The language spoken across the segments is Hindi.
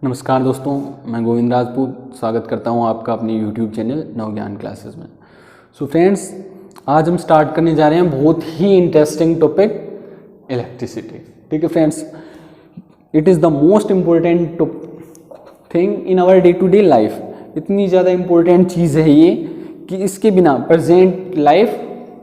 नमस्कार दोस्तों, मैं गोविंद राजपूत स्वागत करता हूं आपका अपने YouTube चैनल नवज्ञान क्लासेस में। सो फ्रेंड्स, आज हम स्टार्ट करने जा रहे हैं बहुत ही इंटरेस्टिंग टॉपिक इलेक्ट्रिसिटी। ठीक है friends, it is the most important thing in our day to day life. इतनी ज़्यादा इम्पोर्टेंट चीज़ है ये कि इसके बिना प्रेजेंट लाइफ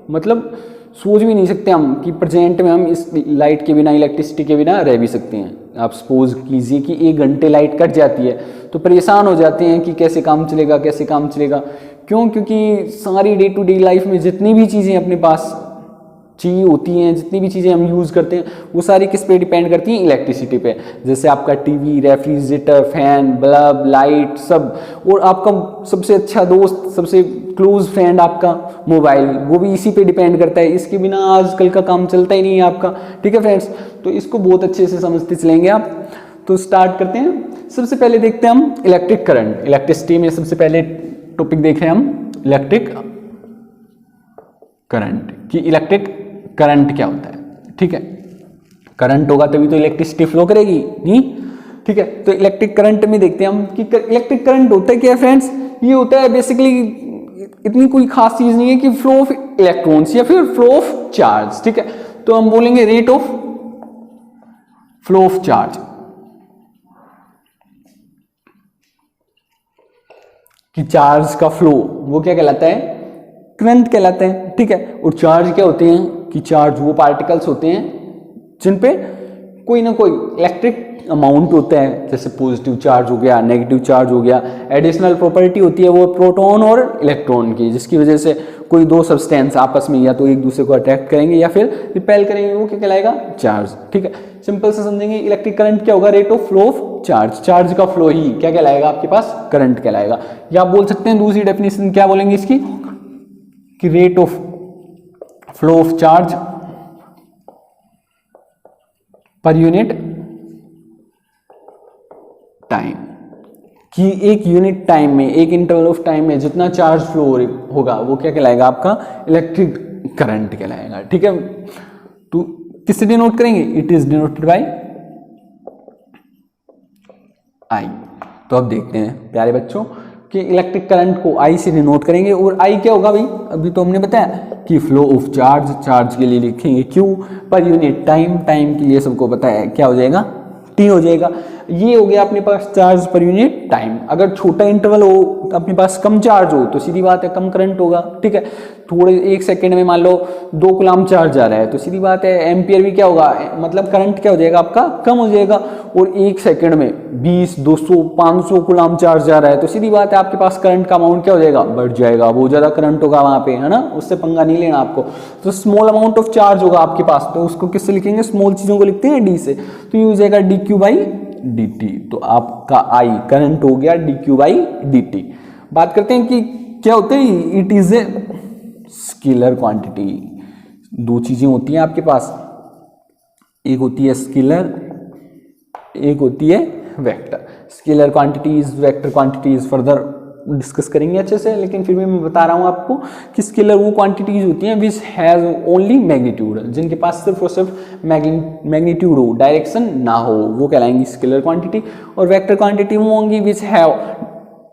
मतलब सोच भी नहीं सकते हम कि प्रेजेंट में हम इस लाइट के बिना, इलेक्ट्रिसिटी के बिना रह भी सकते हैं। आप सपोज कीजिए कि 1 घंटे लाइट कट जाती है तो परेशान हो जाते हैं कि कैसे काम चलेगा, कैसे काम चलेगा। क्यों? क्योंकि सारी डे टू डे लाइफ में जितनी भी चीज़ें अपने पास चाहिए होती हैं, जितनी भी चीज़ें हम यूज़ करते हैं, वो सारी किस पे डिपेंड करती हैं? इलेक्ट्रिसिटी पे। जैसे आपका TV, refrigerator, fan, bulb, light सब, और आपका सबसे अच्छा दोस्त, सबसे क्लोज फ्रेंड आपका मोबाइल, वो भी इसी पे डिपेंड करता है। इसके बिना आजकल का काम चलता ही नहीं है आपका। ठीक है फ्रेंड्स, तो इसको बहुत अच्छे से समझते चलेंगे आप। तो स्टार्ट करते हैं। सबसे पहले देखते हैं हम इलेक्ट्रिक करंट। इलेक्ट्रिसिटी में सबसे पहले टॉपिक देख रहे हैं हम इलेक्ट्रिक करंट, कि इलेक्ट्रिक करंट क्या होता है। ठीक है, करंट होगा तभी तो इलेक्ट्रिसिटी फ्लो करेगी, नहीं? ठीक है, तो इलेक्ट्रिक करंट में देखते हैं हम कि इलेक्ट्रिक करंट होता है क्या है फ्रेंड्स। ये होता है बेसिकली, इतनी कोई खास चीज नहीं है, कि फ्लो ऑफ इलेक्ट्रॉन्स या फिर फ्लो ऑफ चार्ज। ठीक है, तो हम बोलेंगे rate of flow of charge, कि चार्ज का फ्लो वो क्या कहलाता है? करंट कहलाता है। ठीक है, और चार्ज क्या होते हैं? कि चार्ज वो पार्टिकल्स होते हैं जिन पे कोई ना कोई इलेक्ट्रिक अमाउंट होता है। जैसे पॉजिटिव चार्ज हो गया, नेगेटिव चार्ज हो गया। एडिशनल प्रॉपर्टी होती है वो प्रोटॉन और इलेक्ट्रॉन की, जिसकी वजह से कोई दो सब्सटेंस आपस में या तो एक दूसरे को अट्रैक्ट करेंगे या फिर रिपेल करेंगे। वो क्या कहलाएगा? चार्ज। ठीक है, सिंपल से समझेंगे। इलेक्ट्रिक करंट क्या होगा? Rate of flow of charge. Charge का फ्लो ही क्या कहलाएगा आपके पास? करंट कहलाएगा। या आप बोल सकते हैं दूसरी डेफिनेशन क्या बोलेंगे इसकी, कि rate of flow of charge per unit time, कि एक यूनिट टाइम में, एक इंटरवल ऑफ टाइम में जितना चार्ज फ्लो होगा वो क्या कहलाएगा? आपका इलेक्ट्रिक करंट कहलाएगा। ठीक है, तो किससे डिनोट करेंगे? इट इज डिनोटेड बाय आई। तो अब देखते हैं प्यारे बच्चों कि इलेक्ट्रिक करंट को आई से डिनोट करेंगे। और आई क्या होगा भाई? अभी तो हमने बताया कि फ्लो ऑफ चार्ज, चार्ज के लिए लिखेंगे Q, per unit time, time के लिए सबको पता है क्या हो जाएगा? टी हो जाएगा। ये हो गया अपने पास चार्ज पर यूनिट टाइम। अगर छोटा इंटरवल हो, अपने पास कम चार्ज हो, तो सीधी बात है कम करंट होगा। ठीक है, थोड़े 1 सेकेंड में मान लो 2 कूलम चार्ज आ रहा है, तो सीधी बात है एम्पियर भी क्या होगा? मतलब करंट क्या हो जाएगा आपका? कम हो जाएगा। और 1 सेकेंड में 20, 200, 500 कूलम चार्ज आ रहा है, तो सीधी बात है आपके पास करंट का अमाउंट क्या हो जाएगा? बढ़ जाएगा। बहुत ज्यादा करंट होगा वहां पे, है ना? उससे पंगा नहीं लेना आपको। तो स्मॉल अमाउंट ऑफ चार्ज होगा आपके पास, तो उसको किससे लिखेंगे? स्मॉल चीजों को लिखते हैं डी से, तो ये हो जाएगा D Q by D T. तो आपका आई करंट हो गया D Q by D T. बात करते हैं कि क्या होता है? It is a scalar quantity. 2 चीजें होती हैं आपके पास, एक होती है स्केलर, एक होती है vector. Scalar quantities, vector quantities further discuss करेंगे अच्छे से, लेकिन फिर भी मैं बता रहा हूं आपको कि स्केलर वो क्वांटिटीज होती हैं विच हैज ओनली मैग्नीट्यूड, जिनके पास सिर्फ और सिर्फ मैग्नीट्यूड हो, डायरेक्शन ना हो, वो कहलाएंगी स्केलर क्वांटिटी। और वेक्टर क्वांटिटी वो होंगी which have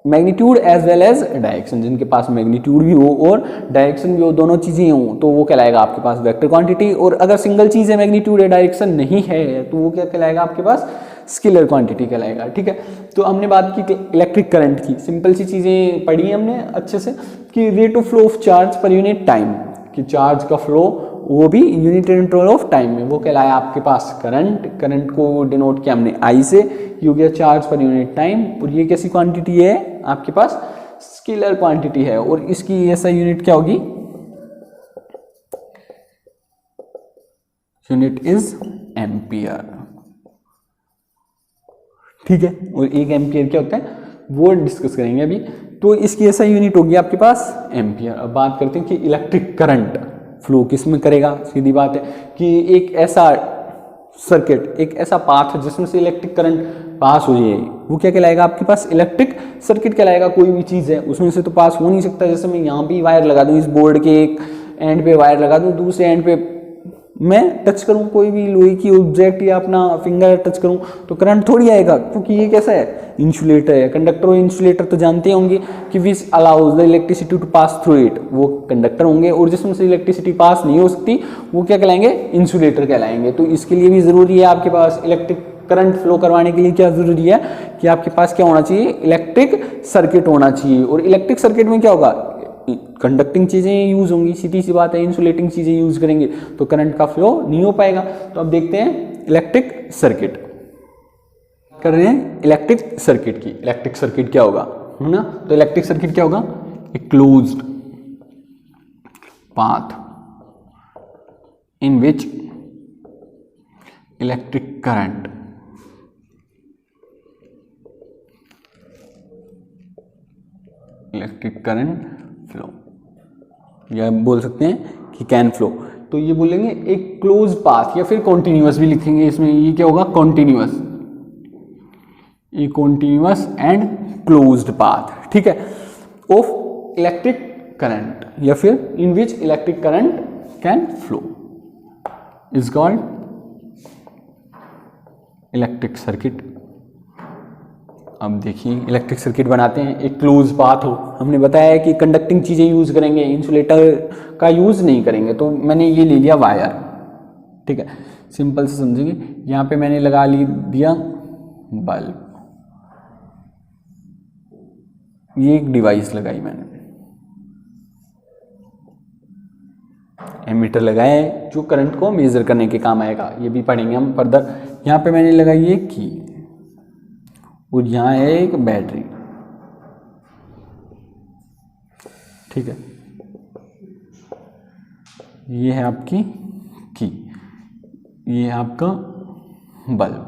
magnitude as well as direction, जिनके पास मैग्नीट्यूड भी हो और डायरेक्शन भी हो, दोनों चीजें हो, तो वो कहलाएगा आपके पास वेक्टर क्वांटिटी। और अगर सिंगल चीज है, मैग्नीट्यूड है, डायरेक्शन नहीं है, तो वो क्या कहलाएगा आपके पास? स्केलर क्वांटिटी कहलाएगा। ठीक है, तो हमने बात की इलेक्ट्रिक करंट की। सिंपल सी चीजें पढ़ी हमने अच्छे से, कि rate of flow of charge per unit time, कि चार्ज का फ्लो वो भी यूनिट इंटरवल ऑफ टाइम में, वो कहलाया आपके पास करंट। करंट को डिनोट किया हमने आई से, ये हो गया चार्ज पर यूनिट टाइम। और ये कैसी क्वांटिटी है आपके पास? स्केलर क्वांटिटी है। और इसकी ऐसा यूनिट क्या होगी? Unit is ampere. ठीक है, और 1 एम्पियर क्या होता है वो डिस्कस करेंगे अभी। तो इसकी ऐसा यूनिट होगी आपके पास एम्पियर। अब बात करते हैं कि इलेक्ट्रिक करंट फ्लो किस में करेगा। सीधी बात है कि एक ऐसा सर्किट, एक ऐसा पाथ जिसमें से इलेक्ट्रिक करंट पास हो जाए, वो क्या कहलाएगा आपके पास? इलेक्ट्रिक सर्किट कहलाएगा। कोई भी चीज़ है उसमें से तो पास हो नहीं सकता। जैसे मैं यहाँ भी वायर लगा दूँ, इस बोर्ड के एक एंड पे वायर लगा दूँ, दूसरे एंड पे मैं टच करूं कोई भी लोहे की ऑब्जेक्ट या अपना फिंगर टच करूं तो करंट थोड़ी आएगा, क्योंकि ये कैसा है, इंसुलेटर है। कंडक्टर और इंसुलेटर तो जानते होंगे कि which allows the electricity to pass through it, वो कंडक्टर होंगे, और जिसमें से इलेक्ट्रिसिटी पास नहीं हो सकती वो क्या कहलाएंगे, इंसुलेटर कहलाएंगे। तो इसके लिए भी जरूरी है आपके पास इलेक्ट्रिक करंट फ्लो करवाने के लिए क्या जरूरी है कि आपके पास क्या होना चाहिए, इलेक्ट्रिक सर्किट होना चाहिए। और इलेक्ट्रिक सर्किट में क्या होगा, कंडक्टिंग चीजें यूज होंगी, सीधी सी बात है, इंसुलेटिंग चीजें यूज करेंगे तो करंट का फ्लो नहीं हो पाएगा। तो अब देखते हैं इलेक्ट्रिक सर्किट कर रहे हैं, इलेक्ट्रिक सर्किट की। इलेक्ट्रिक सर्किट क्या होगा, है ना, तो इलेक्ट्रिक सर्किट क्या होगा, a closed path in which electric current flow, या बोल सकते हैं कि कैन फ्लो। तो ये बोलेंगे एक क्लोज पाथ, या फिर कॉन्टिन्यूअस भी लिखेंगे इसमें, ये क्या होगा, कॉन्टिन्यूअस, ये कॉन्टिन्यूअस एंड क्लोज्ड पाथ, ठीक है, ऑफ इलेक्ट्रिक करंट, या फिर in which electric current can flow is called electric circuit. अब देखिए इलेक्ट्रिक सर्किट बनाते हैं, एक क्लोज पाथ हो, हमने बताया है कि कंडक्टिंग चीजें यूज करेंगे, इंसुलेटर का यूज नहीं करेंगे, तो मैंने ये ले लिया वायर, ठीक है, सिंपल से समझेंगे। यहां पे मैंने लगा दिया बल्ब, ये एक डिवाइस लगाई मैंने, एमीटर लगाया है जो करंट को मेजर करने के काम आएगा, ये भी पढ़ेंगे हम फर्दर। यहां पे मैंने लगाई है की, और यहां है एक बैटरी, ठीक है, ये है आपकी की, ये है आपका बल्ब,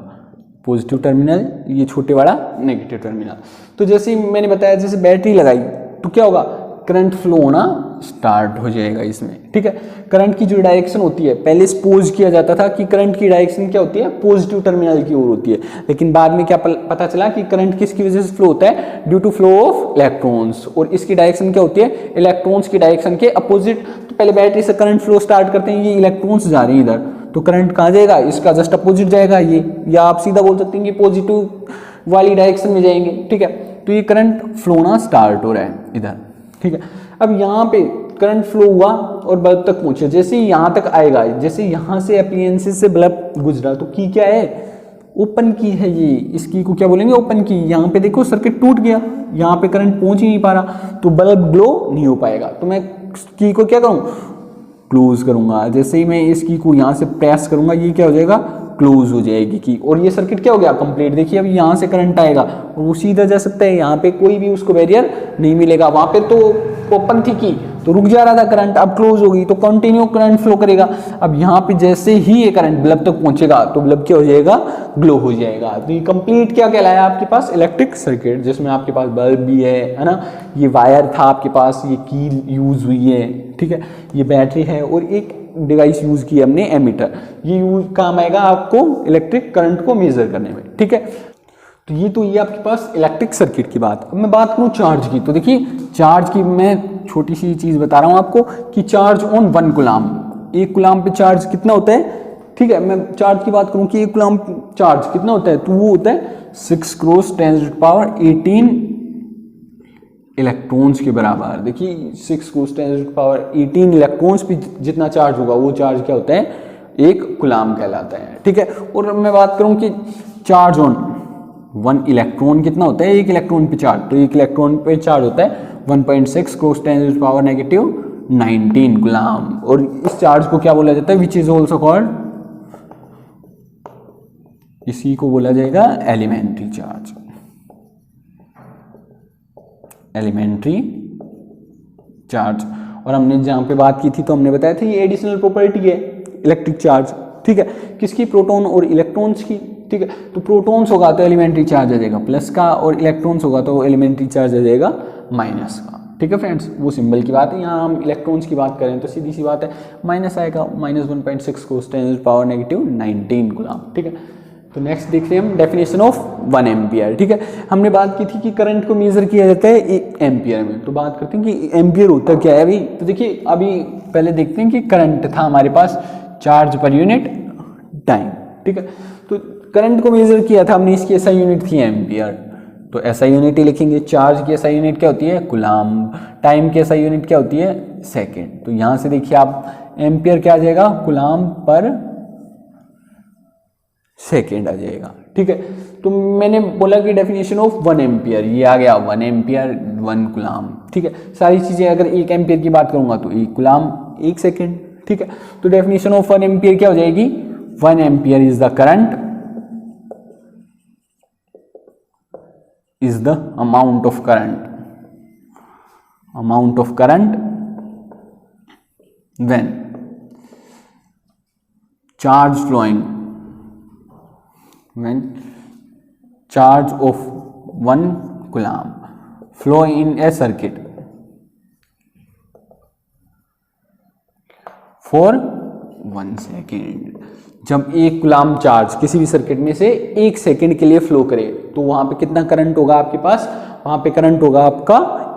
पॉजिटिव टर्मिनल, ये छोटे वाला नेगेटिव टर्मिनल। तो जैसे मैंने बताया, जैसे बैटरी लगाई तो क्या होगा, करंट फ्लो होना स्टार्ट हो जाएगा इसमें, ठीक है। करंट की जो डायरेक्शन होती है, पहले सपोज किया जाता था कि करंट की डायरेक्शन क्या होती है, पॉजिटिव टर्मिनल की ओर होती है, लेकिन बाद में क्या पता चला कि करंट किसकी वजह से फ्लो होता है, due to flow of electrons, और इसकी डायरेक्शन क्या होती है, इलेक्ट्रॉन्स की डायरेक्शन के अपोजिट। तो पहले बैटरी से करंट फ्लो स्टार्ट करते हैं, ये इलेक्ट्रॉन्स जा रहे हैं इधर, तो करंट कहाँ जाएगा, इसका जस्ट अपोजिट जाएगा ये, या आप सीधा बोल सकते हैं कि पॉजिटिव वाली डायरेक्शन में जाएंगे, ठीक है। तो ये करंट फ्लो होना स्टार्ट हो रहा है इधर, ठीक है। अब यहाँ पे करंट फ्लो हुआ और बल्ब तक पहुंचे, जैसे ही यहाँ तक आएगा, जैसे यहाँ से एप्लियंसेस से बल्ब गुजरा, तो की क्या है, ओपन की है ये, इस की को क्या बोलेंगे, ओपन की। यहाँ पे देखो सर्किट टूट गया, यहाँ पे करंट पहुंच ही नहीं पा रहा, तो बल्ब ग्लो नहीं हो पाएगा। तो मैं की को क्या करूँ, क्लोज करूंगा। जैसे ही मैं इस की को यहाँ से प्रेस करूंगा, ये क्या हो जाएगा, क्लोज हो जाएगी की, और ये सर्किट क्या हो गया, कंप्लीट। देखिए अब यहाँ से करंट आएगा और वो सीधा जा सकता है, यहाँ पे कोई भी उसको बैरियर नहीं मिलेगा। वहां पे तो ओपन थी की, तो रुक जा रहा था करंट, अब क्लोज होगी तो कंटिन्यू करंट फ्लो करेगा। अब यहाँ पे जैसे ही ये करंट बल्ब तक पहुंचेगा तो बल्ब क्या हो जाएगा, ग्लो हो जाएगा। तो ये कंप्लीट क्या कहलाया आपके पास, इलेक्ट्रिक सर्किट, जिसमें आपके पास बल्ब भी है ना, ये वायर था आपके पास, ये की यूज हुई है, ठीक है, ये बैटरी है, और एक डिवाइस यूज की हमने एमीटर, ये यूज काम आएगा आपको इलेक्ट्रिक करंट को मेजर करने में, ठीक है। तो ये आपके पास इलेक्ट्रिक सर्किट की बात। अब मैं बात करूं चार्ज की, तो देखिए चार्ज की मैं छोटी सी चीज बता रहा हूं आपको कि चार्ज ऑन 1 कूलाम, 1 कूलाम पे चार्ज कितना होता है, ठीक है। मैं चार्ज की बात करूं कि 1 कूलाम चार्ज कितना होता है, तो वो होता है 6 × 10⁻18 इलेक्ट्रॉन्स के बराबर। देखिए 6 × 10⁻18 इलेक्ट्रॉन्स पे जितना चार्ज होगा वो चार्ज क्या होता है, 1 कूलाम कहलाता है, ठीक है। और मैं बात करूं कि चार्ज ऑन 1 इलेक्ट्रॉन कितना होता है, 1 इलेक्ट्रॉन पे चार्ज, तो 1 इलेक्ट्रॉन पे चार्ज होता है 1.6 × 10⁻⁻19 कूलाम। और इस चार्ज को क्या बोला जाता है, विच इज ऑल्सो कॉल्ड, इसी को बोला जाएगा एलिमेंट्री चार्ज, एलिमेंट्री चार्ज। और हमने जहां पे बात की थी तो हमने बताया था ये एडिशनल प्रॉपर्टी है इलेक्ट्रिक चार्ज, ठीक है, किसकी, प्रोटॉन और इलेक्ट्रॉन्स की, ठीक है। तो प्रोटॉन्स होगा तो एलिमेंट्री चार्ज आ जाएगा प्लस का, और इलेक्ट्रॉन्स होगा तो एलिमेंट्री चार्ज आ जाएगा माइनस का, ठीक है फ्रेंड्स। वो सिंबल की बात है, यहाँ हम इलेक्ट्रॉन्स की बात करें तो सीधी सी बात है, माइनस आएगा, -1.6 × 10⁻⁻19 कूलाम, ठीक है। तो नेक्स्ट देखते हैं हम डेफिनेशन ऑफ 1 एम्पियर, ठीक है। हमने बात की थी कि करंट को मेजर किया जाता है 1 एम्पियर में, तो बात करते हैं कि एम्पियर होता क्या है अभी। तो देखिए अभी पहले देखते हैं कि करंट था हमारे पास चार्ज पर यूनिट टाइम। ठीक है, तो करंट को मेजर किया था हमने, इसकी एसआई यूनिट थी एम्पियर, तो एसआई यूनिट ही लिखेंगे। चार्ज की एसआई यूनिट क्या होती है? कूलम्ब। टाइम की एसआई यूनिट क्या होती है? सेकेंड। तो यहां से देखिए आप एम्पियर क्या आ जाएगा? कूलम्ब पर सेकेंड आ जाएगा। ठीक है, तो मैंने बोला कि डेफिनेशन ऑफ 1 एम्पियर, ये आ गया 1 एम्पियर 1 कूलम्ब। ठीक है, सारी चीजें अगर 1 एम्पियर की बात करूंगा तो 1 कूलम्ब 1 सेकेंड। ठीक है, तो डेफिनेशन ऑफ 1 एम्पियर क्या हो जाएगी? 1 ampere is the current, is the amount of current, amount of current when charge flowing, when charge of 1 coulomb flow in a circuit for 1 second। जब 1 कूलम्ब चार्ज किसी भी सर्किट में से 1 सेकेंड के लिए फ्लो करे तो वहां पे कितना करंट होगा आपके पास? वहां पे करंट होगा आपका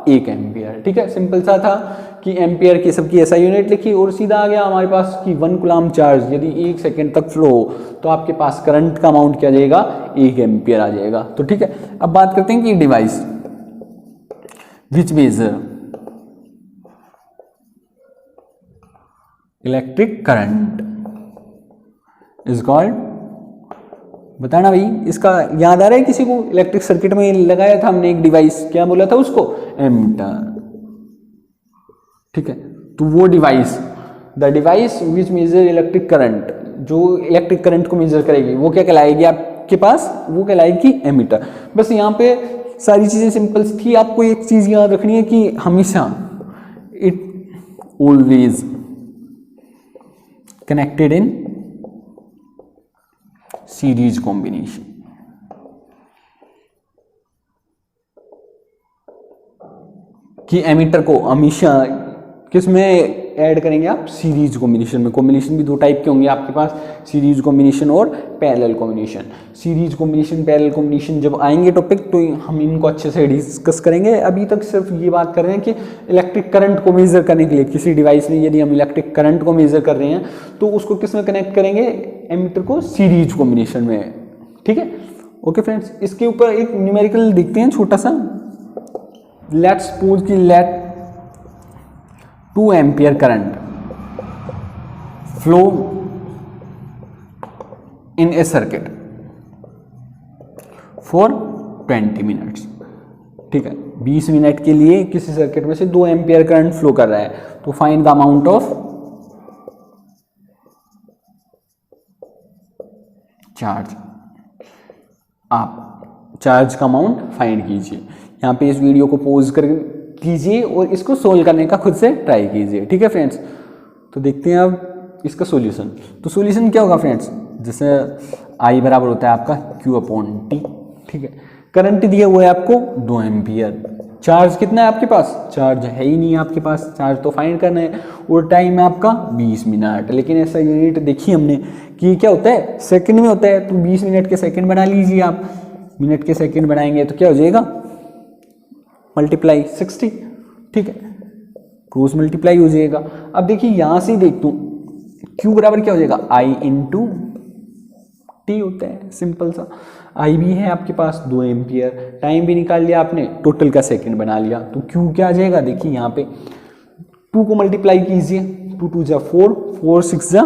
1 एम्पियर। ठीक है, सिंपल सा था कि एम्पियर की सबकी ऐसा यूनिट लिखी और सीधा आ गया हमारे पास कि 1 कूलम्ब चार्ज यदि 1 सेकेंड तक फ्लो हो तो आपके पास करंट का अमाउंट क्या आ जाएगा? 1 एम्पियर आ जाएगा। तो ठीक है, अब बात करते हैं कि device which measure electric current is called, बताना भाई, इसका याद आ रहा है किसी को? इलेक्ट्रिक सर्किट में लगाया था हमने एक डिवाइस, क्या बोला था उसको? एमीटर। ठीक है, तो वो device, the device which measure electric current, जो इलेक्ट्रिक करंट को मेजर करेगी वो क्या कहलाएगी आपके पास? वो कहलाएगी एमीटर। बस यहाँ पे सारी चीजें सिंपल थी। आपको एक चीज याद रखनी है कि हमेशा it always connected in series combination. कि एमीटर को हमेशा किस में ऐड करेंगे आप? सीरीज कॉम्बिनेशन में। कॉम्बिनेशन भी 2 टाइप के होंगे आपके पास, सीरीज कॉम्बिनेशन और parallel combination. Series combination, parallel combination जब आएंगे टॉपिक तो हम इनको अच्छे से डिस्कस करेंगे। अभी तक सिर्फ ये बात कर रहे हैं कि इलेक्ट्रिक करंट को मेजर करने के लिए किसी डिवाइस में यदि हम इलेक्ट्रिक करंट को मेजर कर रहे हैं तो उसको किस में कनेक्ट करेंगे? एमीटर को सीरीज कॉम्बिनेशन में। ठीक है, ओके फ्रेंड्स, इसके ऊपर एक न्यूमेरिकल देखते हैं छोटा सा। लेट्स सपोज कि let 2 ampere current flow in a circuit for 20 minutes. ठीक है, 20 मिनट के लिए किसी सर्किट में से 2 एम्पियर करंट फ्लो कर रहा है, तो find the amount of charge. आप चार्ज का अमाउंट फाइंड कीजिए। यहाँ पे इस वीडियो को पॉज कर कीजिए और इसको सोल्व करने का खुद से ट्राई कीजिए। ठीक है फ्रेंड्स, तो देखते हैं अब इसका सॉल्यूशन। तो सॉल्यूशन क्या होगा फ्रेंड्स? जैसे I बराबर होता है आपका Q/T। ठीक है, करंट दिया हुआ है आपको 2 एम्पियर। चार्ज कितना है आपके पास? चार्ज है ही नहीं आपके पास, चार्ज तो फाइंड करना है। और टाइम है आपका 20 मिनट। लेकिन ऐसा यूनिट देखी हमने कि क्या होता है? सेकंड में होता है, तो 20 मिनट के सेकंड बना लीजिए आप। मिनट के सेकंड बनाएंगे तो क्या हो जाएगा? मल्टीप्लाई 60। ठीक है, क्रॉस मल्टीप्लाई हो जाएगा। अब देखिए यहां से देखता हूं Q बराबर क्या हो जाएगा? I इंटू टी होता है, सिंपल सा। I भी है आपके पास 2 एम्पियर, टाइम भी निकाल लिया आपने, टोटल का सेकंड बना लिया, तो Q क्या आ जाएगा? देखिए यहाँ पे 2 को मल्टीप्लाई कीजिए, 2 2 जा 4, 4 6 जा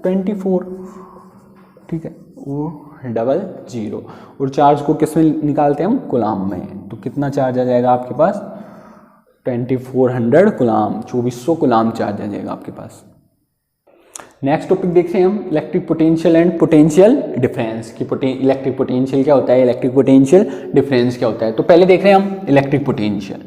24। ठीक है, वो डबल 0। और चार्ज को किस में निकालते हैं हम? कूलम्ब में। तो कितना चार्ज आ जाएगा आपके पास? 2400 कूलम्ब, 2400 कूलम्ब चार्ज आ जाएगा आपके पास। नेक्स्ट टॉपिक देखते हैं हम, electric potential and potential difference की। इलेक्ट्रिक पोटेंशियल क्या होता है, इलेक्ट्रिक पोटेंशियल डिफरेंस क्या होता है। तो पहले देख रहे हैं हम इलेक्ट्रिक पोटेंशियल।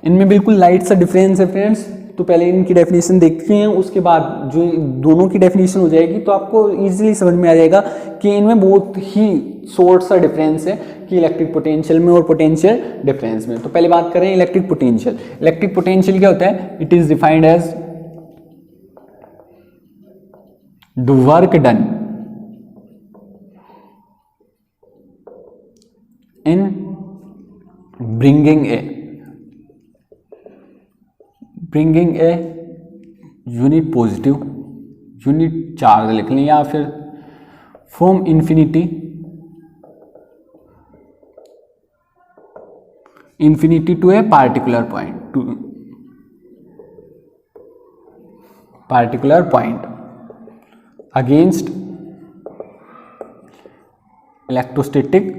इनमें बिल्कुल लाइट सा डिफरेंस है फ्रेंड्स। तो पहले इनकी डेफिनेशन देखते हैं, उसके बाद जो दोनों की डेफिनेशन हो जाएगी तो आपको इजीली समझ में आ जाएगा कि इनमें बहुत ही शॉर्ट सा डिफरेंस है कि इलेक्ट्रिक पोटेंशियल में और पोटेंशियल डिफरेंस में। तो पहले बात करें इलेक्ट्रिक पोटेंशियल। इलेक्ट्रिक पोटेंशियल क्या होता है? It is defined as the work done in bringing a unit positive unit charge लिख लें, या फिर from infinity to a particular point against electrostatic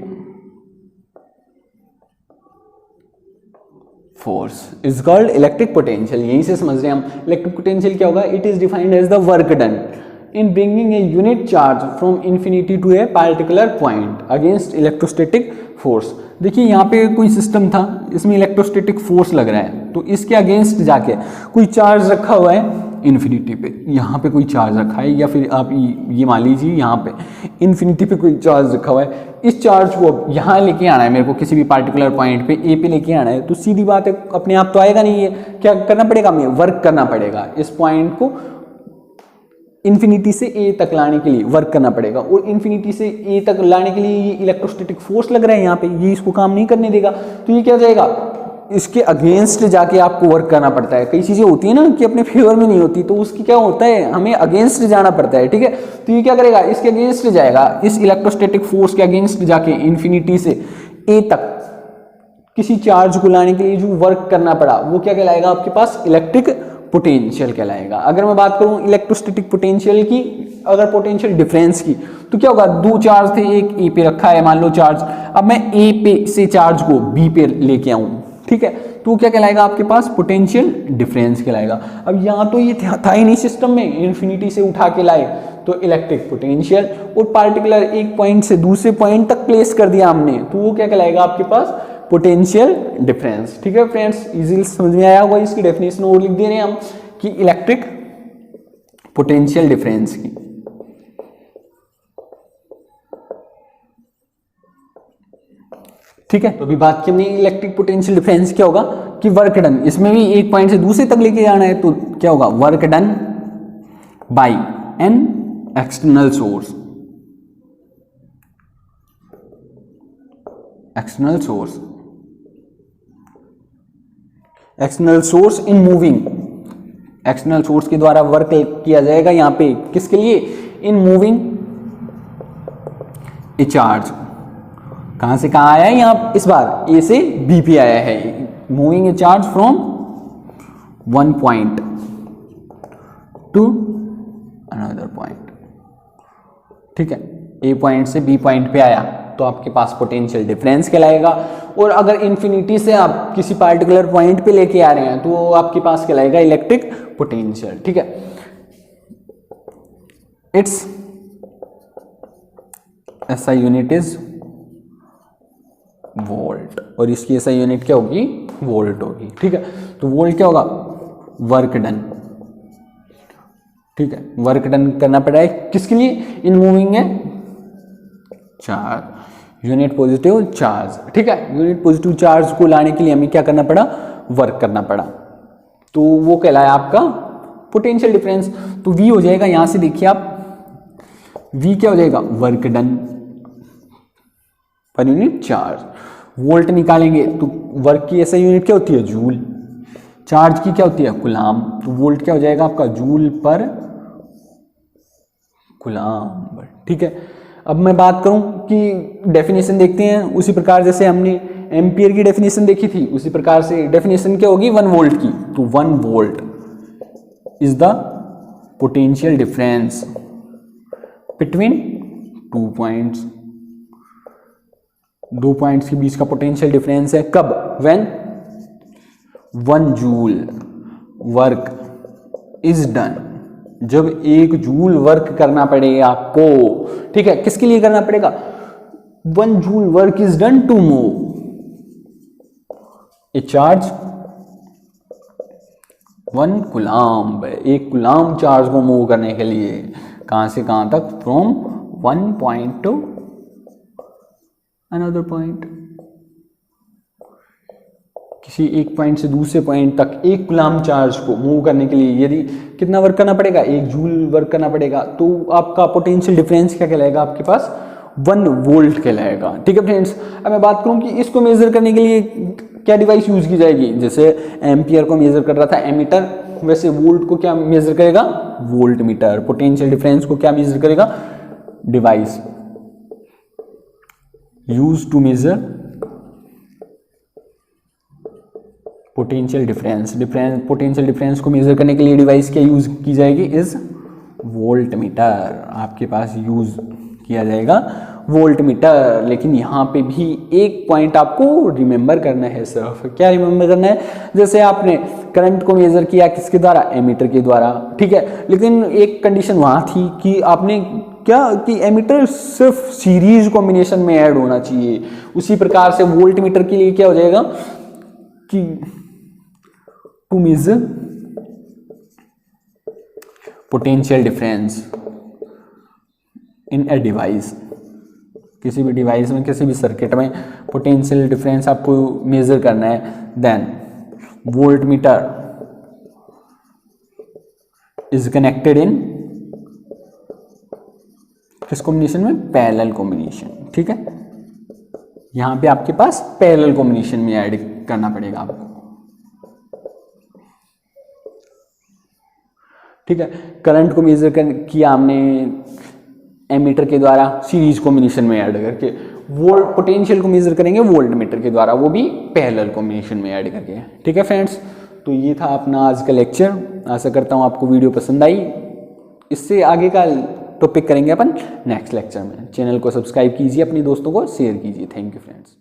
force is called electric potential. यहीं से समझ रहे हैं हम इलेक्ट्रिक पोटेंशियल क्या होगा। It is defined as the work done in bringing a unit charge from infinity to a particular point against electrostatic force. देखिए यहाँ पे कोई सिस्टम था, इसमें इलेक्ट्रोस्टैटिक फोर्स लग रहा है, तो इसके अगेंस्ट जाके कोई चार्ज रखा हुआ है इन्फिनिटी पे, यहाँ पे कोई चार्ज रखा है, या फिर आप ये मान लीजिए यहाँ पे इन्फिनिटी पे कोई चार्ज रखा हुआ है। इस चार्ज को अब यहाँ लेके आना है मेरे को, किसी भी पार्टिकुलर पॉइंट पे ए पे लेके आना है, तो सीधी बात है अपने आप तो आएगा नहीं है, क्या करना पड़ेगा, हमें वर्क करना पड़ेगा। इस पॉइंट को इन्फिनिटी से ए तक लाने के लिए वर्क करना पड़ेगा, और इन्फिनिटी से ए तक लाने के लिए ये इलेक्ट्रोस्टैटिक फोर्स लग रहा है यहाँ पे, ये इसको काम नहीं करने देगा। तो ये क्या हो जाएगा, इसके अगेंस्ट जाके आपको वर्क करना पड़ता है। कई चीजें होती है ना कि अपने फेवर में नहीं होती, तो उसकी क्या होता है, हमें अगेंस्ट जाना पड़ता है, ठीक है। तो ये क्या करेगा, इसके अगेंस्ट जाएगा, इस इलेक्ट्रोस्टैटिक फोर्स के अगेंस्ट जाके इन्फिनिटी से ए तक किसी चार्ज को लाने के लिए जो वर्क करना पड़ा वो क्या कहलाएगा, आपके पास इलेक्ट्रिक पोटेंशियल कहलाएगा। अगर मैं बात करूं इलेक्ट्रोस्टैटिक पोटेंशियल की, अगर पोटेंशियल डिफरेंस की, तो क्या होगा, दो चार्ज थे, एक ए पे रखा है मान लो चार्ज, अब मैं ए पे से चार्ज को बी पे लेके आऊं, ठीक है, तो क्या कहलाएगा आपके पास, पोटेंशियल डिफरेंस कहलाएगा। अब यहाँ तो ये था ही नहीं सिस्टम में, इन्फिनिटी से उठा के लाए तो इलेक्ट्रिक पोटेंशियल, और पार्टिकुलर एक पॉइंट से दूसरे पॉइंट तक प्लेस कर दिया हमने, तो वो क्या कहलाएगा आपके पास, पोटेंशियल डिफरेंस। ठीक है फ्रेंड्स, इजीली समझ में आया होगा। इसकी डेफिनेशन और लिख दे रहे हैं हम कि इलेक्ट्रिक पोटेंशियल डिफरेंस की। ठीक है, तो अभी बात की हमने इलेक्ट्रिक पोटेंशियल डिफरेंस क्या होगा कि वर्क डन, इसमें भी एक पॉइंट से दूसरे तक लेके जाना है, तो क्या होगा, work done by an external source, external source in moving, external source के द्वारा वर्क किया जाएगा यहाँ पे, किसके लिए, इन मूविंग ए चार्ज। कहां से कहां आया है, यहाँ इस बार ए से बी पे आया है, moving A charge from one point to another point. ठीक है, ए पॉइंट से बी पॉइंट पे आया तो आपके पास पोटेंशियल डिफरेंस कहलाएगा, और अगर इन्फिनिटी से आप किसी पार्टिकुलर पॉइंट पे लेके आ रहे हैं तो वो आपके पास कहलाएगा इलेक्ट्रिक पोटेंशियल। ठीक है, इट्स ऐसा यूनिट इज वोल्ट, और इसकी ऐसा यूनिट क्या होगी, वोल्ट होगी। ठीक है, तो वोल्ट क्या होगा, वर्क डन। ठीक है, वर्क डन करना पड़ा है किसके लिए, इन मूविंग है चार्ज, यूनिट पॉजिटिव चार्ज। ठीक है, यूनिट पॉजिटिव चार्ज को लाने के लिए हमें क्या करना पड़ा, वर्क करना पड़ा, तो वो कहलाया आपका पोटेंशियल डिफरेंस। तो V हो जाएगा, यहां से देखिए आप, V क्या हो जाएगा, work done per unit charge. Volt निकालेंगे तो वर्क की ऐसा यूनिट क्या होती है, जूल, चार्ज की क्या होती है, कूलाम, तो वोल्ट क्या हो जाएगा आपका, जूल पर कूलाम। ठीक है, अब मैं बात करूं कि डेफिनेशन देखते हैं, उसी प्रकार जैसे हमने एम्पियर की डेफिनेशन देखी थी, उसी प्रकार से डेफिनेशन क्या होगी 1 वोल्ट की, तो 1 volt is the potential difference between 2 points, 2 points के बीच का पोटेंशियल डिफरेंस है। कब, when 1 joule work is done, जब 1 जूल वर्क करना पड़ेगा आपको। ठीक है, किसके लिए करना पड़ेगा, 1 joule work is done to move a charge 1 coulomb, 1 coulomb charge को मूव करने के लिए, कहां से कहां तक, from 1 point to another point, किसी एक पॉइंट से दूसरे पॉइंट तक 1 कूलाम चार्ज को मूव करने के लिए यदि कितना वर्क करना पड़ेगा, 1 जूल वर्क करना पड़ेगा, तो आपका पोटेंशियल डिफरेंस क्या कहलाएगा आपके पास, 1 वोल्ट कहलाएगा। ठीक है फ्रेंड्स, अब मैं बात करूं कि इसको मेजर करने के लिए क्या डिवाइस यूज की जाएगी, जैसे एम्पियर को मेजर कर रहा था एमीटर, वैसे वोल्ट को क्या मेजर करेगा, वोल्ट मीटर। पोटेंशियल डिफरेंस को क्या मेजर करेगा, device use to measure potential difference. Potential difference को मेजर करने के लिए डिवाइस क्या यूज की जाएगी, इज वोल्ट मीटर। आपके पास यूज किया जाएगा वोल्ट मीटर। लेकिन यहाँ पे भी एक पॉइंट आपको रिमेंबर करना है सिर्फ। क्या रिमेंबर करना है, जैसे आपने करंट को मेजर किया किसके द्वारा, एमीटर के द्वारा, ठीक है। लेकिन एक कंडीशन वहाँ थी कि आपने क्या कि एमीटर सिर्फ सीरीज कॉम्बिनेशन में ऐड होना चाहिए। उसी प्रकार से वोल्ट मीटर के लिए क्या हो जाएगा कि to measure potential difference in a device, किसी भी डिवाइस में, किसी भी सर्किट में पोटेंशियल डिफरेंस आपको मेजर करना है, then voltmeter is connected in किस कॉम्बिनेशन में, पैरेलल कॉम्बिनेशन, ठीक है। यहां पे आपके पास पैरेलल कॉम्बिनेशन में ऐड करना पड़ेगा आपको, ठीक है। करंट को मेजर किया हमने एमीटर के द्वारा सीरीज कॉम्बिनेशन में ऐड करके, वोल्ट पोटेंशियल को मेजर करेंगे वोल्ट मीटर के द्वारा, वो भी पैरेलल कॉम्बिनेशन में ऐड करके, ठीक है फ्रेंड्स। तो ये था अपना आज का लेक्चर। आशा करता हूँ आपको वीडियो पसंद आई। इससे आगे का टॉपिक करेंगे अपन नेक्स्ट लेक्चर में। चैनल को सब्सक्राइब कीजिए, अपने दोस्तों को शेयर कीजिए। Thank you friends.